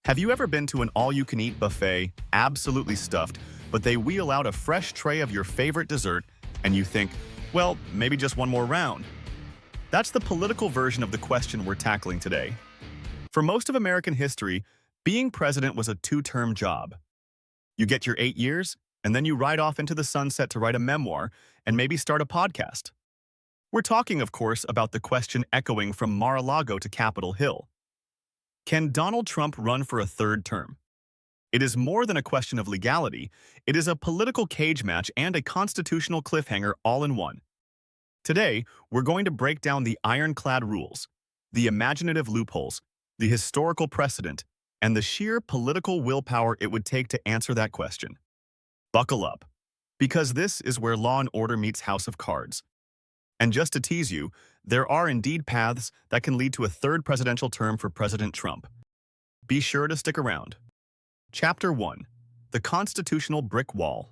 Have you ever been to an all-you-can-eat buffet, absolutely stuffed, but they wheel out a fresh tray of your favorite dessert, and you think, well, maybe just one more round? That's the political version of the question we're tackling today. For most of American history, being president was a two-term job. You get your 8 years, and then you ride off into the sunset to write a memoir and maybe start a podcast. We're talking, of course, about the question echoing from Mar-a-Lago to Capitol Hill. Can Donald Trump run for a third term? It is more than a question of legality. It is a political cage match and a constitutional cliffhanger all in one. Today, we're going to break down the ironclad rules, the imaginative loopholes, the historical precedent, and the sheer political willpower it would take to answer that question. Buckle up, because this is where Law and Order meets House of Cards. And just to tease you, there are indeed paths that can lead to a third presidential term for President Trump. Be sure to stick around. Chapter 1. The Constitutional Brick Wall.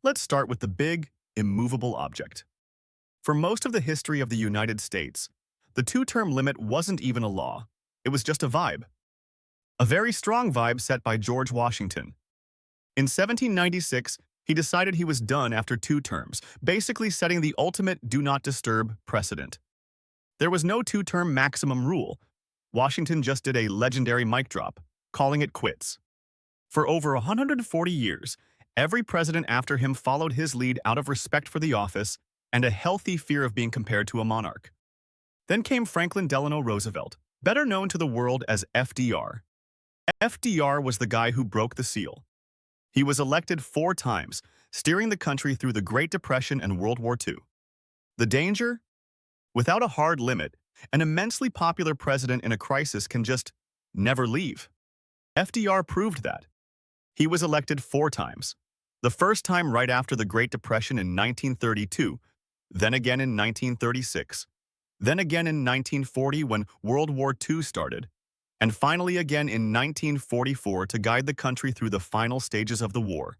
Let's start with the big, immovable object. For most of the history of the United States, the two-term limit wasn't even a law. It was just a vibe. A very strong vibe set by George Washington. In 1796, he decided he was done after 2 terms, basically setting the ultimate do not disturb precedent. There was no 2-term maximum rule. Washington just did a legendary mic drop, calling it quits. For over 140 years, every president after him followed his lead out of respect for the office and a healthy fear of being compared to a monarch. Then came Franklin Delano Roosevelt, better known to the world as FDR. FDR was the guy who broke the seal. He was elected 4 times, steering the country through the Great Depression and World War II. The danger? Without a hard limit, an immensely popular president in a crisis can just never leave. FDR proved that. He was elected 4 times. The first time right after the Great Depression in 1932, then again in 1936, then again in 1940 when World War II started, and finally again in 1944 to guide the country through the final stages of the war.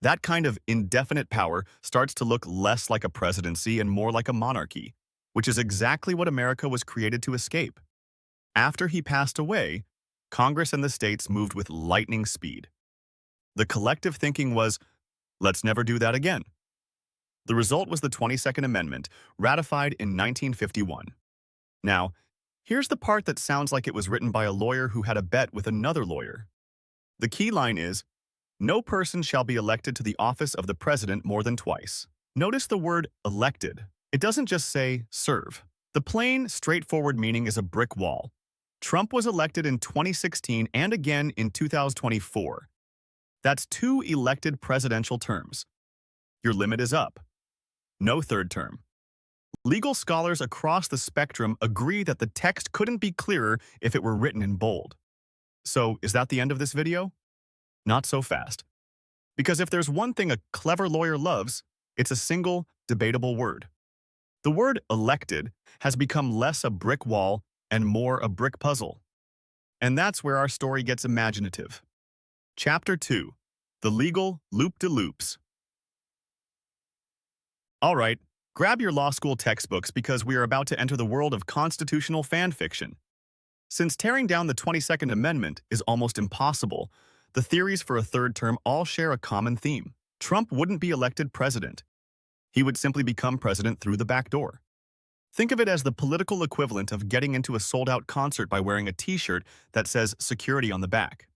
That kind of indefinite power starts to look less like a presidency and more like a monarchy, which is exactly what America was created to escape. After he passed away, Congress and the states moved with lightning speed. The collective thinking was, let's never do that again. The result was the 22nd Amendment, ratified in 1951. Now, here's the part that sounds like it was written by a lawyer who had a bet with another lawyer. The key line is, no person shall be elected to the office of the president more than twice. Notice the word elected. It doesn't just say serve. The plain, straightforward meaning is a brick wall. Trump was elected in 2016 and again in 2024. That's 2 elected presidential terms. Your limit is up. No third term. Legal scholars across the spectrum agree that the text couldn't be clearer if it were written in bold. So, is that the end of this video? Not so fast. Because if there's one thing a clever lawyer loves, it's a single, debatable word. The word elected has become less a brick wall and more a brick puzzle. And that's where our story gets imaginative. Chapter 2. The Legal Loop-de-Loops. All right, grab your law school textbooks because we are about to enter the world of constitutional fan fiction. Since tearing down the 22nd Amendment is almost impossible, the theories for a third term all share a common theme. Trump wouldn't be elected president. He would simply become president through the back door. Think of it as the political equivalent of getting into a sold-out concert by wearing a t-shirt that says security on the back.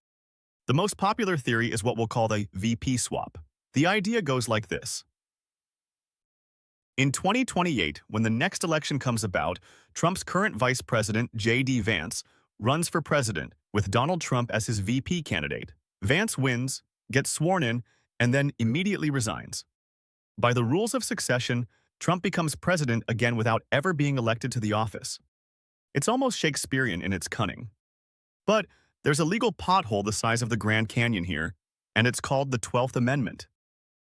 The most popular theory is what we'll call the VP swap. The idea goes like this. In 2028, when the next election comes about, Trump's current vice president, J.D. Vance, runs for president with Donald Trump as his VP candidate. Vance wins, gets sworn in, and then immediately resigns. By the rules of succession, Trump becomes president again without ever being elected to the office. It's almost Shakespearean in its cunning. But there's a legal pothole the size of the Grand Canyon here, and it's called the 12th Amendment.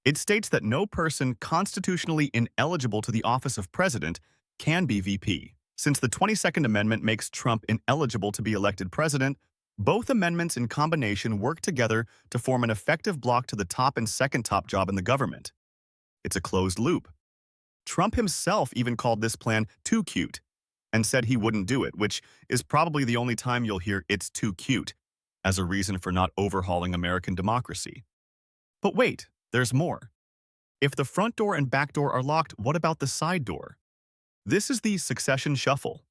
It states that no person constitutionally ineligible to the office of president can be VP. Since the 22nd Amendment makes Trump ineligible to be elected president, both amendments in combination work together to form an effective block to the top and second top job in the government. It's a closed loop. Trump himself even called this plan too cute. and said he wouldn't do it, which is probably the only time you'll hear "it's too cute" as a reason for not overhauling American democracy. But wait, there's more. If the front door and back door are locked, what about the side door? This is the succession shuffle.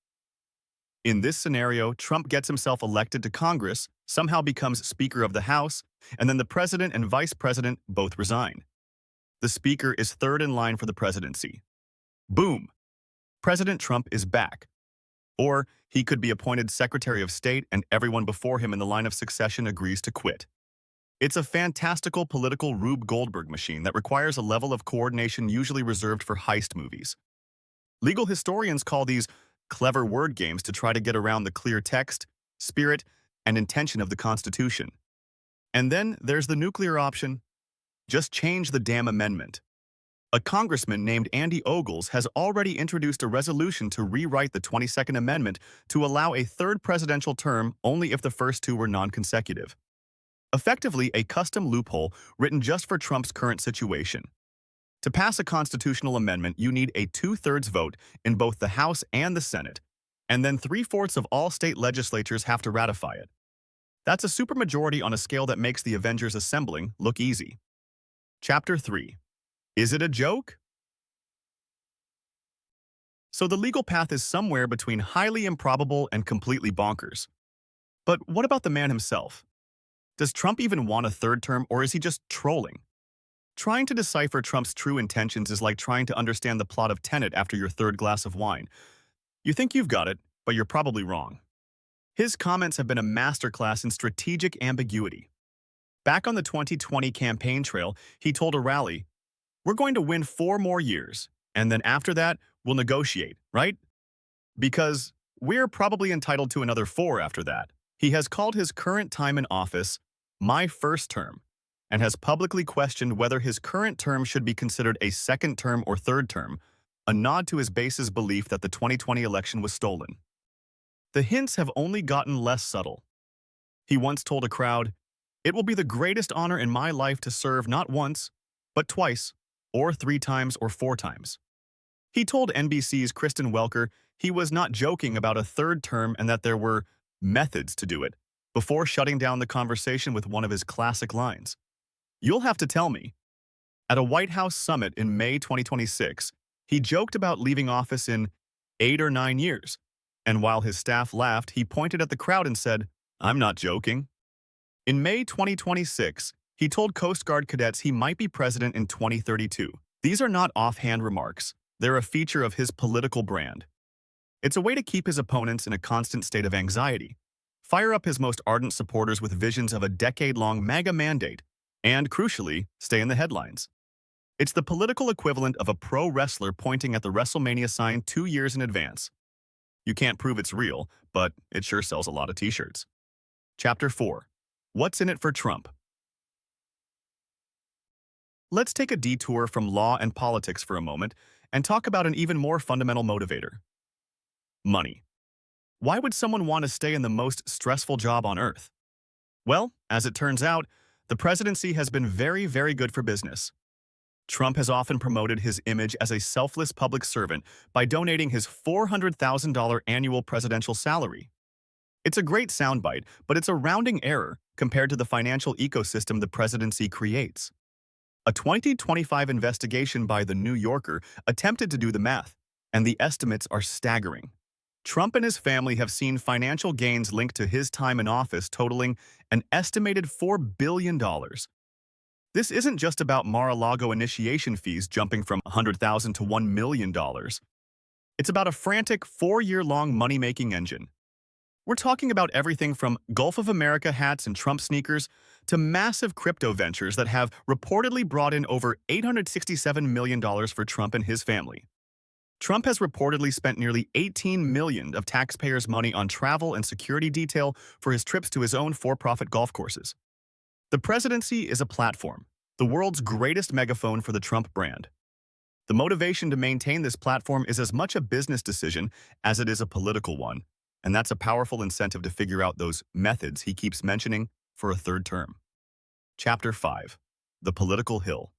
In this scenario, Trump gets himself elected to Congress, somehow becomes Speaker of the House, and then the president and vice president both resign. The Speaker is third in line for the presidency. Boom! President Trump is back. Or he could be appointed Secretary of State and everyone before him in the line of succession agrees to quit. It's a fantastical political Rube Goldberg machine that requires a level of coordination usually reserved for heist movies. Legal historians call these clever word games to try to get around the clear text, spirit, and intention of the Constitution. And then there's the nuclear option. Just change the damn amendment. A congressman named Andy Ogles has already introduced a resolution to rewrite the 22nd Amendment to allow a third presidential term only if the first two were non-consecutive. Effectively, a custom loophole written just for Trump's current situation. To pass a constitutional amendment, you need a 2/3 vote in both the House and the Senate, and then 3/4 of all state legislatures have to ratify it. That's a supermajority on a scale that makes the Avengers assembling look easy. Chapter 3. Is it a joke? So the legal path is somewhere between highly improbable and completely bonkers. But what about the man himself? Does Trump even want a third term, or is he just trolling? Trying to decipher Trump's true intentions is like trying to understand the plot of Tenet after your third glass of wine. You think you've got it, but you're probably wrong. His comments have been a masterclass in strategic ambiguity. Back on the 2020 campaign trail, he told a rally, "We're going to win 4 more years, and then after that, we'll negotiate, right? Because we're probably entitled to another 4 after that." He has called his current time in office "my first term," and has publicly questioned whether his current term should be considered a second term or third term, a nod to his base's belief that the 2020 election was stolen. The hints have only gotten less subtle. He once told a crowd, "It will be the greatest honor in my life to serve not once, but twice, or 3 times, or 4 times. He told NBC's Kristen Welker he was not joking about a third term and that there were methods to do it, before shutting down the conversation with one of his classic lines. "You'll have to tell me." At a White House summit in May 2026, he joked about leaving office in 8 or 9 years, and while his staff laughed, he pointed at the crowd and said, "I'm not joking." In May 2026, he told Coast Guard cadets he might be president in 2032. These are not offhand remarks. They're a feature of his political brand. It's a way to keep his opponents in a constant state of anxiety, fire up his most ardent supporters with visions of a decade-long MAGA mandate, and, crucially, stay in the headlines. It's the political equivalent of a pro wrestler pointing at the WrestleMania sign 2 years in advance. You can't prove it's real, but it sure sells a lot of t-shirts. Chapter 4. What's in it for Trump? Let's take a detour from law and politics for a moment and talk about an even more fundamental motivator. Money. Why would someone want to stay in the most stressful job on earth? Well, as it turns out, the presidency has been very, very good for business. Trump has often promoted his image as a selfless public servant by donating his $400,000 annual presidential salary. It's a great soundbite, but it's a rounding error compared to the financial ecosystem the presidency creates. A 2025 investigation by The New Yorker attempted to do the math, and the estimates are staggering. Trump and his family have seen financial gains linked to his time in office totaling an estimated $4 billion. This isn't just about Mar-a-Lago initiation fees jumping from $100,000 to $1 million. It's about a frantic 4-year-long money-making engine. We're talking about everything from Gulf of America hats and Trump sneakers to massive crypto ventures that have reportedly brought in over $867 million for Trump and his family. Trump has reportedly spent nearly $18 million of taxpayers' money on travel and security detail for his trips to his own for-profit golf courses. The presidency is a platform, the world's greatest megaphone for the Trump brand. The motivation to maintain this platform is as much a business decision as it is a political one, and that's a powerful incentive to figure out those methods he keeps mentioning for a third term. Chapter 5. The Political Hill.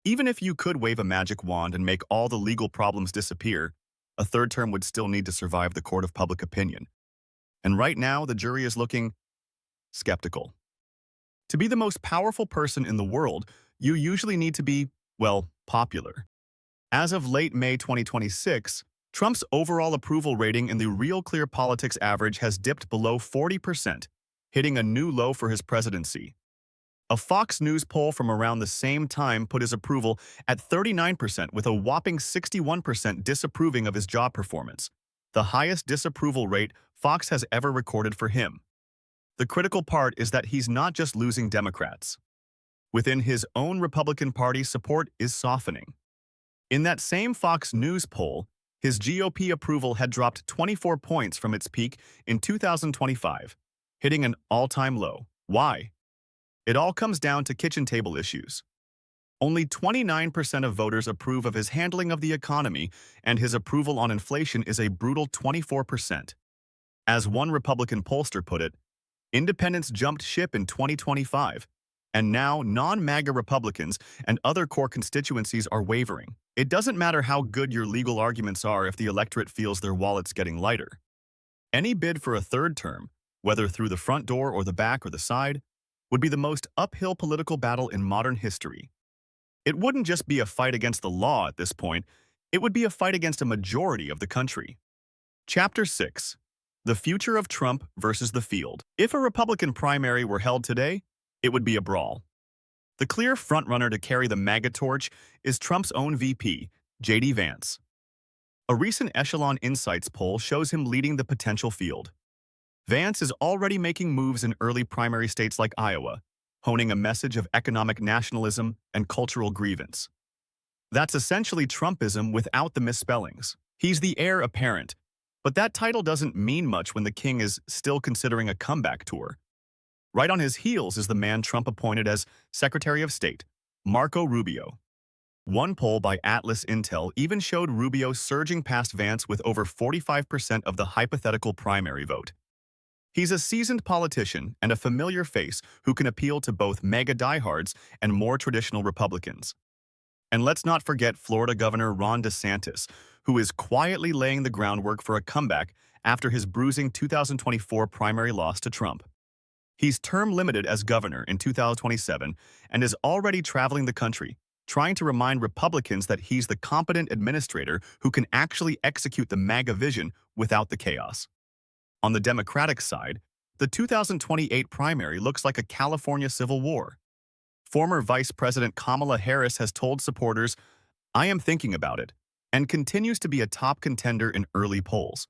Even if you could wave a magic wand and make all the legal problems disappear, a third term would still need to survive the court of public opinion. And right now, the jury is looking skeptical. To be the most powerful person in the world, you usually need to be, well, popular. As of late May 2026, Trump's overall approval rating in the Real Clear Politics average has dipped below 40%, hitting a new low for his presidency. A Fox News poll from around the same time put his approval at 39%, with a whopping 61% disapproving of his job performance, the highest disapproval rate Fox has ever recorded for him. The critical part is that he's not just losing Democrats. Within his own Republican Party, support is softening. In that same Fox News poll, his GOP approval had dropped 24 points from its peak in 2025, hitting an all-time low. Why? It all comes down to kitchen table issues. Only 29% of voters approve of his handling of the economy, and his approval on inflation is a brutal 24%. As one Republican pollster put it, independents jumped ship in 2025, and now non-MAGA Republicans and other core constituencies are wavering. It doesn't matter how good your legal arguments are if the electorate feels their wallet's getting lighter. Any bid for a third term, whether through the front door or the back or the side, would be the most uphill political battle in modern history. It wouldn't just be a fight against the law at this point, it would be a fight against a majority of the country. Chapter 6. The Future of Trump versus the Field. If a Republican primary were held today, it would be a brawl. The clear frontrunner to carry the MAGA torch is Trump's own VP, J.D. Vance. A recent Echelon Insights poll shows him leading the potential field. Vance is already making moves in early primary states like Iowa, honing a message of economic nationalism and cultural grievance. That's essentially Trumpism without the misspellings. He's the heir apparent, but that title doesn't mean much when the king is still considering a comeback tour. Right on his heels is the man Trump appointed as Secretary of State, Marco Rubio. One poll by Atlas Intel even showed Rubio surging past Vance with over 45% of the hypothetical primary vote. He's a seasoned politician and a familiar face who can appeal to both MAGA diehards and more traditional Republicans. And let's not forget Florida Governor Ron DeSantis, who is quietly laying the groundwork for a comeback after his bruising 2024 primary loss to Trump. He's term-limited as governor in 2027 and is already traveling the country, trying to remind Republicans that he's the competent administrator who can actually execute the MAGA vision without the chaos. On the Democratic side, the 2028 primary looks like a California civil war. Former Vice President Kamala Harris has told supporters, "I am thinking about it," and continues to be a top contender in early polls.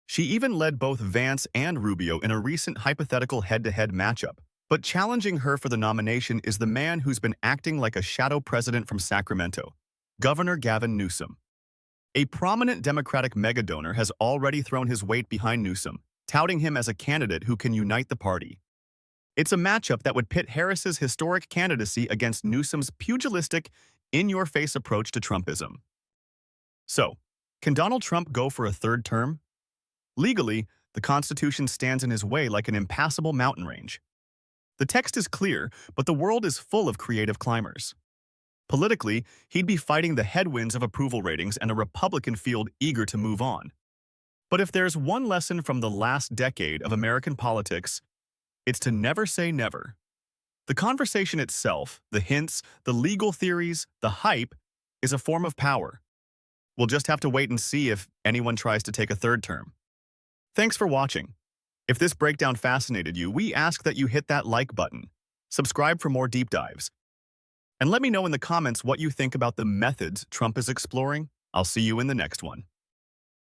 She even led both Vance and Rubio in a recent hypothetical head-to-head matchup. But challenging her for the nomination is the man who's been acting like a shadow president from Sacramento, Governor Gavin Newsom. A prominent Democratic megadonor has already thrown his weight behind Newsom, touting him as a candidate who can unite the party. It's a matchup that would pit Harris's historic candidacy against Newsom's pugilistic, in-your-face approach to Trumpism. So, can Donald Trump go for a third term? Legally, the Constitution stands in his way like an impassable mountain range. The text is clear, but the world is full of creative climbers. Politically, he'd be fighting the headwinds of approval ratings and a Republican field eager to move on. But if there's one lesson from the last decade of American politics, it's to never say never. The conversation itself, the hints, the legal theories, the hype, is a form of power. We'll just have to wait and see if anyone tries to take a third term. Thanks for watching. If this breakdown fascinated you, we ask that you hit that like button, subscribe for more deep dives, and let me know in the comments what you think about the methods Trump is exploring. I'll see you in the next one.